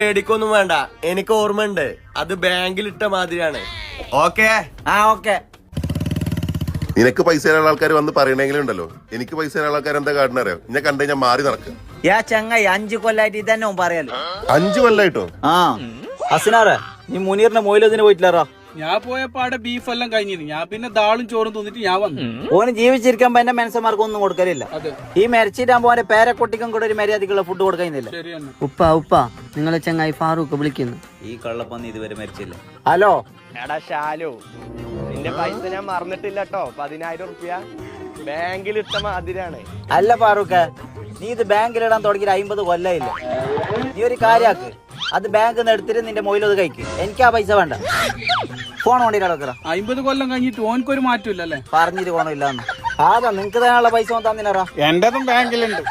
പേടിക്കൊന്നും വേണ്ട, എനിക്ക് ഓർമ്മയുണ്ട്. അത് ബാങ്കിൽ ഇട്ട മാതിരിയാണ്. Okay okay. നിനക്ക് പൈസ തരാനുള്ള ആൾക്കാർ വന്ന് പറയണെങ്കിലും ഉണ്ടല്ലോ, എനിക്ക് പൈസ തരാനുള്ള ആൾക്കാർ എന്താ കാട്ടണറിയോ? ഞാൻ കണ്ടു കഴിഞ്ഞാൽ മാറി നടക്കുക. ചങ്ങായി 5 കൊല്ലായിട്ട് ഇതന്നെ പറയാലോ. 5 കൊല്ലായിട്ടോ? ഹസനാറെ, നീ മുനീറിന്റെ മൊയിലതിന് പോയിട്ടില്ലാറോ? ഞാൻ പോയപ്പോ അവിടെ ബീഫ് എല്ലാം കഴിഞ്ഞിരുന്നു. ഞാൻ പിന്നെ ദാളും ചോറും തിന്നിട്ട് ഞാൻ വന്നു. ഓന് ജീവിച്ചിരിക്കുമ്പോ എന്റെ മനുഷ്യന്മാർക്ക് ഒന്നും കൊടുക്കലില്ല. ഈ മരിച്ചിട്ടാകുമ്പോ ഓന്റെ പേരക്കുട്ടിക്കും കൂടെ ഒരു മര്യാദക്കുള്ള ഫുഡ് കൊടുക്കുന്നില്ല. ഉപ്പ നിങ്ങളെ ചങ്ങായി ഫാറൂഖ് വിളിക്കുന്നു. ഈ കള്ളപ്പന്നി ഇതുവരെ മരിച്ചില്ല. ഹലോ എടാ ഷാലു, നിന്റെ പൈസ ഞാൻ മറന്നിട്ടില്ല കേട്ടോ. 10,000 റുപ്യ ബാങ്കിൽ ഇട്ട മാതിരിയാണ്. അല്ല ഫാറൂഖ്, നീ ഇത് ബാങ്കിലിടാൻ തുടങ്ങിയിട്ട് 50 കൊല്ലായില്ല. നീ ഒരു കാര്യാക്ക്, അത് ബാങ്കിൽ നിന്ന് എടുത്തിട്ട് നിന്റെ മൊയിലത് കഴിക്ക്. എനിക്ക് ആ പൈസ വേണ്ട. ഫോൺ കൊണ്ടിട്ട് 50 കൊല്ലം കഴിഞ്ഞിട്ട് ഓനക്കൊരു മാറ്റമില്ലല്ലേ? പറഞ്ഞിട്ട് പോണില്ലാന്ന്. അതാ നിങ്ങക്ക് തന്നെയുള്ള പൈസ തന്നില്ലറാ. എന്റേതും ബാങ്കിലുണ്ട്.